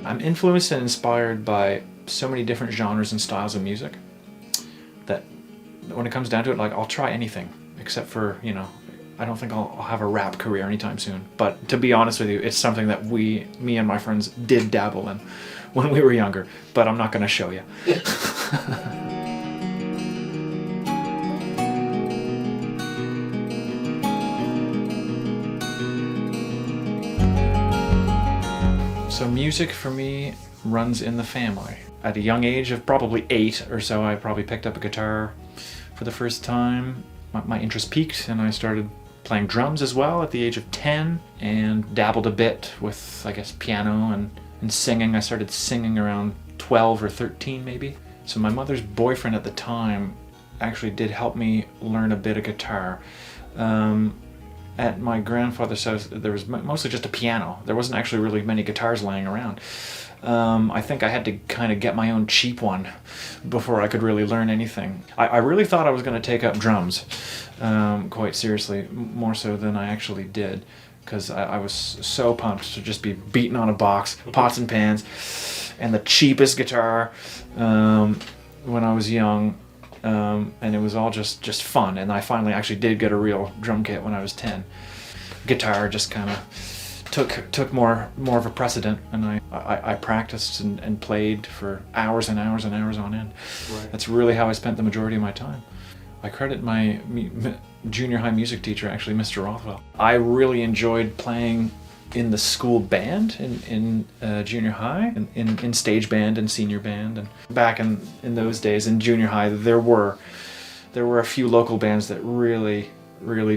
I'm influenced and inspired by so many different genres and styles of music that when it comes down to it, like, I'll try anything except for, you know, I don't think I'll have a rap career anytime soon. But to be honest with you, it's something that me and my friends did dabble in when we were younger, but I'm not going to show you. So music for me runs in the family. At a young age of probably 8 or so, I probably picked up a guitar for the first time. My interest peaked and I started playing drums as well at the age of 10 and dabbled a bit with, I guess, piano and singing. I started singing around 12 or 13 maybe. So my mother's boyfriend at the time actually did help me learn a bit of guitar. At my grandfather's house, there was mostly just a piano. There wasn't actually really many guitars laying around. I think I had to kind of get my own cheap one before I could really learn anything. I really thought I was going to take up drums, quite seriously, more so than I actually did, because I was so pumped to just be beating on a box, pots and pans, and the cheapest guitar when I was young. And it was all just fun, and I finally actually did get a real drum kit when I was 10. Guitar just kind of took more of a precedent, and I practiced and played for hours and hours and hours on end. Right. That's really how I spent the majority of my time. I credit my junior high music teacher, actually, Mr. Rothwell. I really enjoyed playing in the school band in junior high, in stage band and senior band. And back in those days in junior high, there were a few local bands that really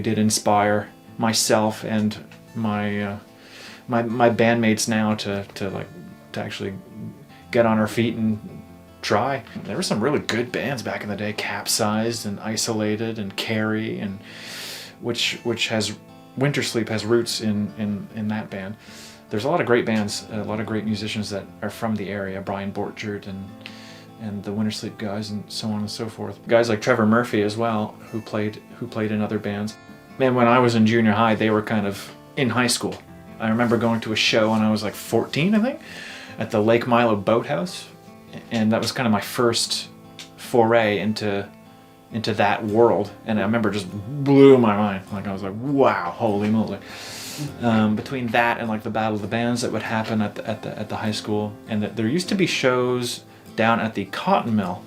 did inspire myself and my bandmates now to actually get on our feet and try. There were some really good bands back in the day, Capsized and Isolated and Carrie, and which has Winter Sleep has roots in that band. There's a lot of great bands, a lot of great musicians that are from the area, Brian Borchert and the Winter Sleep guys and so on and so forth. Guys like Trevor Murphy as well, who played in other bands. Man, when I was in junior high, they were kind of in high school. I remember going to a show when I was like 14, I think, at the Lake Milo Boathouse, and that was kind of my first foray into that world, and I remember just blew my mind. Like, I was like, wow, holy moly. Between that and like the Battle of the Bands that would happen at the high school, and that there used to be shows down at the Cotton Mill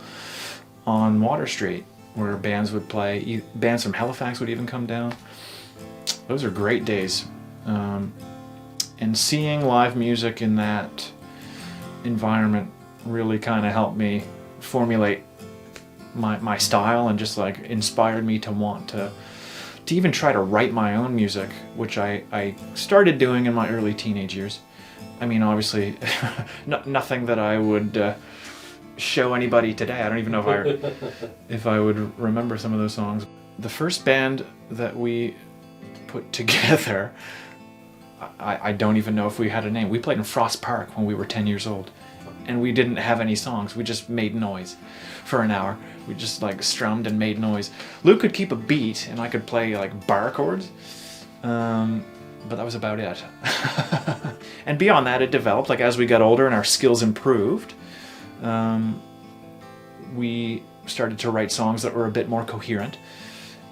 on Water Street where bands would play. Bands from Halifax would even come down. Those are great days. And seeing live music in that environment really kind of helped me formulate my style, and just like inspired me to want to even try to write my own music, which I started doing in my early teenage years. I mean, obviously, nothing that I would show anybody today. I don't even know if I would remember some of those songs. The first band that we put together, I don't even know if we had a name. We played in Frost Park when we were 10 years old, and we didn't have any songs. We just made noise for an hour. We just like strummed and made noise. Luke could keep a beat, and I could play like bar chords, but that was about it. And beyond that, it developed. Like, as we got older and our skills improved, we started to write songs that were a bit more coherent.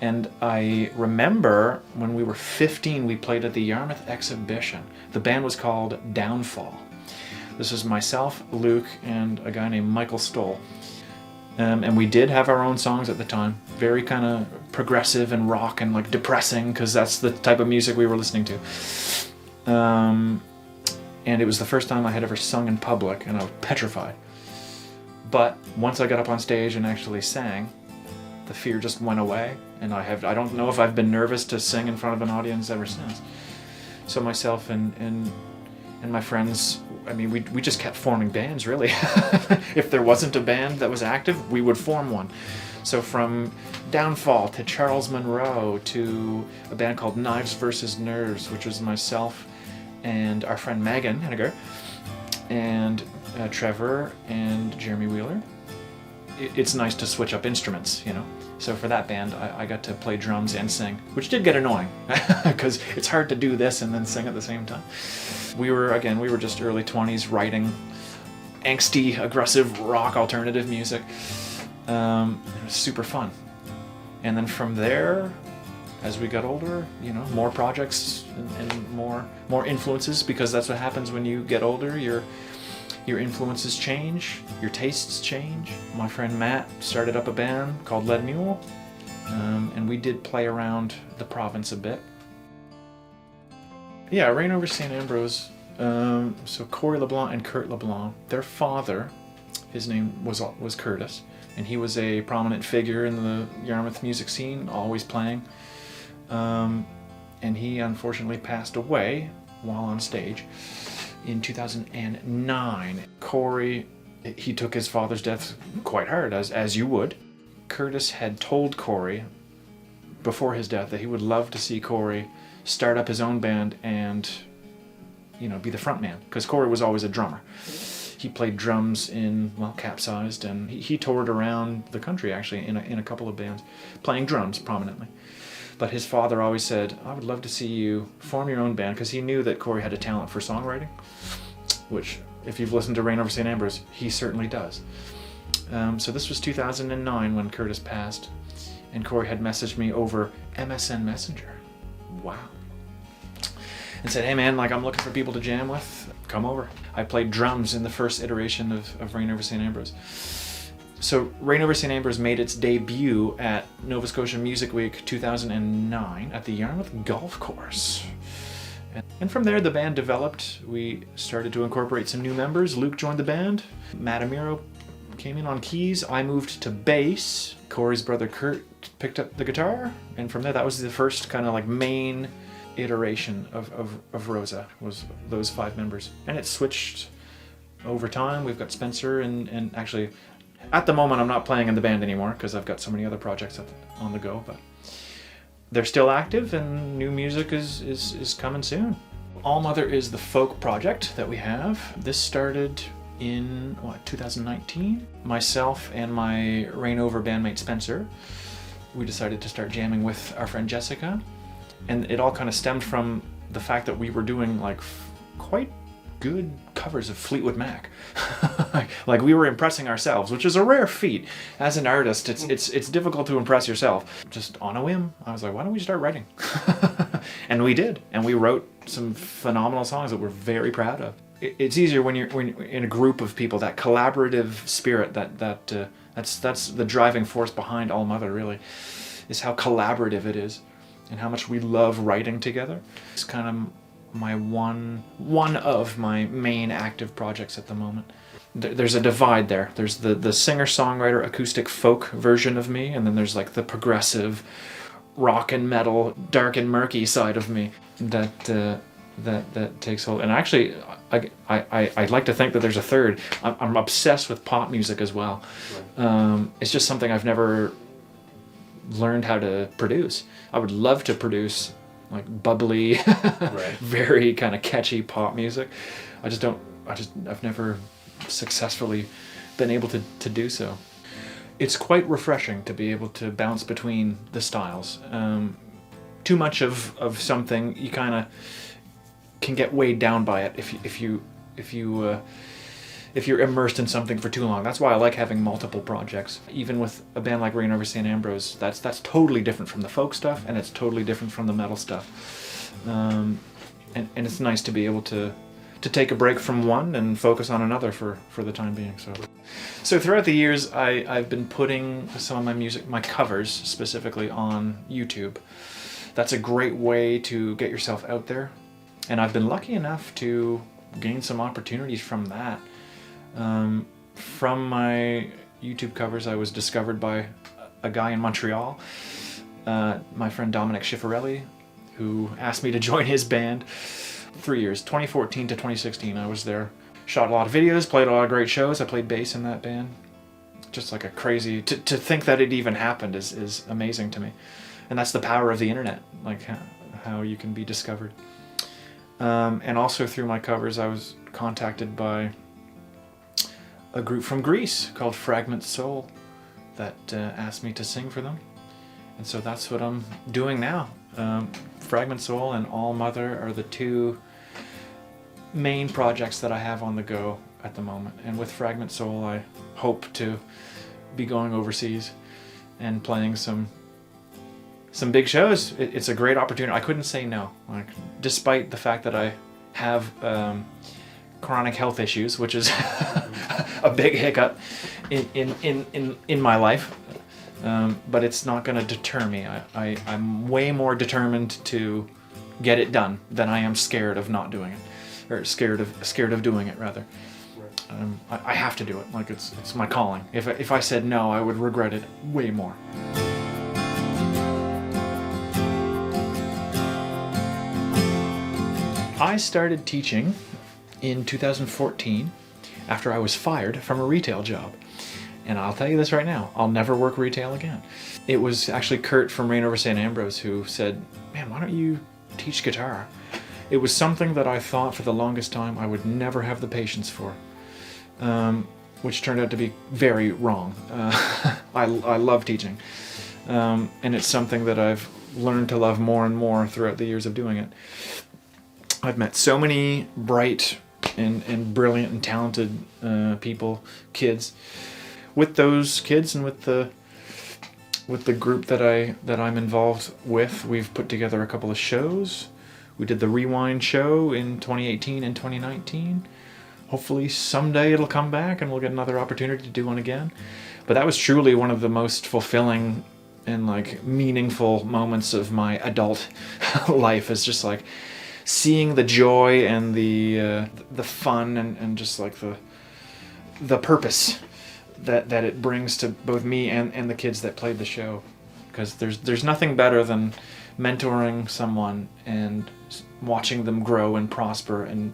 And I remember when we were 15, we played at the Yarmouth exhibition. The band was called Downfall. This was myself, Luke, and a guy named Michael Stoll. And we did have our own songs at the time, very kind of progressive and rock and like depressing, because that's the type of music we were listening to. And it was the first time I had ever sung in public, and I was petrified. But once I got up on stage and actually sang, the fear just went away, and I don't know if I've been nervous to sing in front of an audience ever since. So myself and my friends, I mean, we just kept forming bands, really. If there wasn't a band that was active, we would form one. So from Downfall to Charles Monroe to a band called Knives vs. Nerves, which was myself and our friend Megan Henniger, and Trevor and Jeremy Wheeler. It's nice to switch up instruments, you know. So for that band, I got to play drums and sing, which did get annoying because it's hard to do this and then sing at the same time. We were just early 20s writing angsty, aggressive rock alternative music. It was super fun. And then from there, as we got older, you know, more projects and more influences, because that's what happens when you get older. Your influences change, your tastes change. My friend Matt started up a band called Mule, and we did play around the province a bit. Yeah, Reign Over St. Ambrose. So Corey LeBlanc and Kurt LeBlanc, their father, his name was Curtis, and he was a prominent figure in the Yarmouth music scene, always playing. And he unfortunately passed away while on stage in 2009. Corey, he took his father's death quite hard, as you would. Curtis had told Corey before his death that he would love to see Corey start up his own band and, you know, be the front man, because Corey was always a drummer. He played drums in, well, Capsized, and he toured around the country actually in a couple of bands, playing drums prominently. But his father always said, I would love to see you form your own band, because he knew that Corey had a talent for songwriting, which, if you've listened to Reign Over St. Ambrose, he certainly does. So this was 2009 when Curtis passed, and Corey had messaged me over MSN Messenger. Wow. And said, hey man, like, I'm looking for people to jam with, come over. I played drums in the first iteration of Reign Over St. Ambrose. So Reign Over St. Ambrose made its debut at Nova Scotia Music Week 2009 at the Yarmouth Golf Course. And from there the band developed. We started to incorporate some new members. Luke joined the band. Matt Amiro came in on keys. I moved to bass. Corey's brother Kurt picked up the guitar. And from there, that was the first kind of like main iteration of Rosa, was those 5 members. And it switched over time. We've got Spencer and actually, at the moment, I'm not playing in the band anymore because I've got so many other projects on the go, but they're still active and new music is coming soon. All Mother is the folk project that we have. This started in, 2019? Myself and my Reign Over bandmate Spencer, we decided to start jamming with our friend Jessica, and it all kind of stemmed from the fact that we were doing like quite good covers of Fleetwood Mac. Like we were impressing ourselves, which is a rare feat. As an artist, it's difficult to impress yourself. Just on a whim, I was like, why don't we start writing? And we did, and we wrote some phenomenal songs that we're very proud of. It's easier when you're in a group of people. That collaborative spirit, that's the driving force behind All Mother, really, is how collaborative it is, and how much we love writing together. It's kind of my one of my main active projects at the moment. There's a divide there. There's the singer-songwriter acoustic folk version of me, and then there's like the progressive rock and metal, dark and murky side of me that takes hold. And actually, I'd like to think that there's a third. I'm obsessed with pop music as well. It's just something I've never learned how to produce. I would love to produce like bubbly, right, very kind of catchy pop music. I've never successfully been able to do so. It's quite refreshing to be able to bounce between the styles. Too much of something, you kind of can get weighed down by it if you're immersed in something for too long. That's why I like having multiple projects. Even with a band like Reign Over St. Ambrose, that's totally different from the folk stuff, and it's totally different from the metal stuff. And it's nice to be able to take a break from one and focus on another for the time being. So throughout the years, I've been putting some of my music, my covers specifically, on YouTube. That's a great way to get yourself out there. And I've been lucky enough to gain some opportunities from that. From my YouTube covers, I was discovered by a guy in Montreal, my friend Dominic Schiffarelli, who asked me to join his band. 3 years, 2014 to 2016, I was there. Shot a lot of videos, played a lot of great shows. I played bass in that band. Just like a crazy, to think that it even happened is amazing to me. And that's the power of the internet, like how you can be discovered. And also through my covers, I was contacted by a group from Greece called Fragment that asked me to sing for them. And so that's what I'm doing now. Fragment Soul and All Mother are the two main projects that I have on the go at the moment. And with Fragment Soul, I hope to be going overseas and playing some big shows. It's a great opportunity. I couldn't say no. Like, despite the fact that I have chronic health issues, which is a big hiccup in my life. But it's not going to deter me. I'm way more determined to get it done than I am scared of not doing it, or scared of doing it rather. I have to do it. Like it's my calling. If I said no, I would regret it way more. I started teaching in 2014 after I was fired from a retail job. And I'll tell you this right now, I'll never work retail again. It was actually Kurt from Reign Over St. Ambrose who said, man, why don't you teach guitar? It was something that I thought for the longest time I would never have the patience for, which turned out to be very wrong. I love teaching. And it's something that I've learned to love more and more throughout the years of doing it. I've met so many bright and brilliant and talented people, kids. With those kids and with the group that I'm involved with, we've put together a couple of shows. We did the Rewind show in 2018 and 2019. Hopefully someday it'll come back and we'll get another opportunity to do one again. But that was truly one of the most fulfilling and like meaningful moments of my adult life. Is just like seeing the joy and the fun and just like the purpose that it brings to both me and the kids that played the show. Because there's nothing better than mentoring someone and watching them grow and prosper and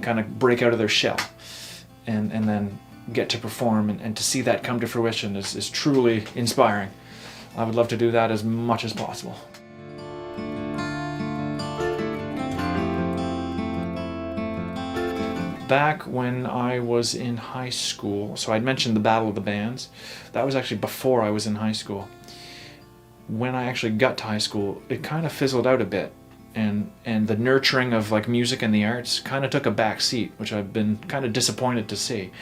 kind of break out of their shell and then get to perform and to see that come to fruition is truly inspiring. I would love to do that as much as possible. Back when I was in high school, so I'd mentioned the Battle of the Bands. That was actually before I was in high school. When I actually got to high school, it kind of fizzled out a bit, and the nurturing of like music and the arts kind of took a back seat, which I've been kind of disappointed to see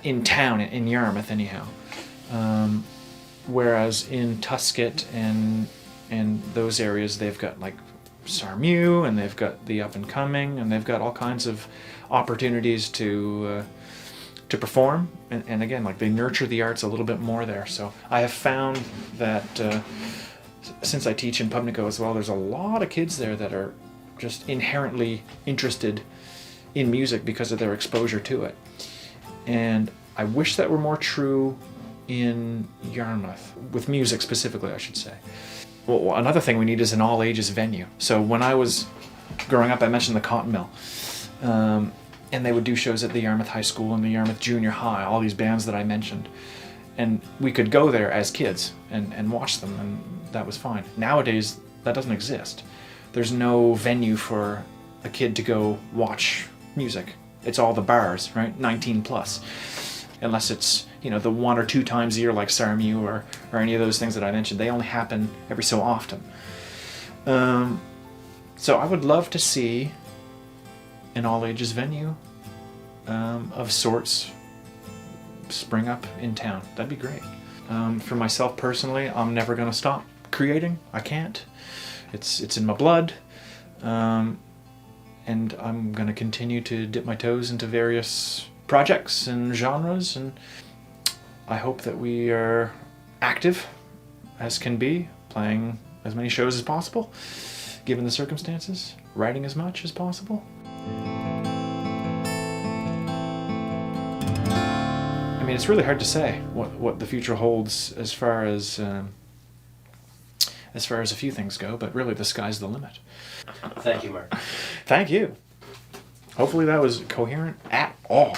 in town, in Yarmouth anyhow. Whereas in Tuscot and those areas, they've got like Mule, and they've got the up and coming, and they've got all kinds of opportunities to perform, and again, like they nurture the arts a little bit more there. So I have found that since I teach in Pubnico as well, there's a lot of kids there that are just inherently interested in music because of their exposure to it. And I wish that were more true in Yarmouth, with music specifically, I should say. Well, another thing we need is an all-ages venue. So when I was growing up, I mentioned the Cotton Mill. And they would do shows at the Yarmouth High School and the Yarmouth Junior High, all these bands that I mentioned. And we could go there as kids and watch them, and that was fine. Nowadays, that doesn't exist. There's no venue for a kid to go watch music. It's all the bars, right? 19 plus. Unless it's, the 1 or 2 times a year like Sarmu or any of those things that I mentioned. They only happen every so often. So I would love to see an all-ages venue of sorts spring up in town. That'd be great. For myself personally, I'm never going to stop creating. I can't. It's in my blood. And I'm going to continue to dip my toes into various projects and genres, and I hope that we are active as can be, playing as many shows as possible, given the circumstances, writing as much as possible. I mean, it's really hard to say what the future holds as far as a few things go, but really the sky's the limit. Thank you, Mark. Thank you. Hopefully that was coherent at all.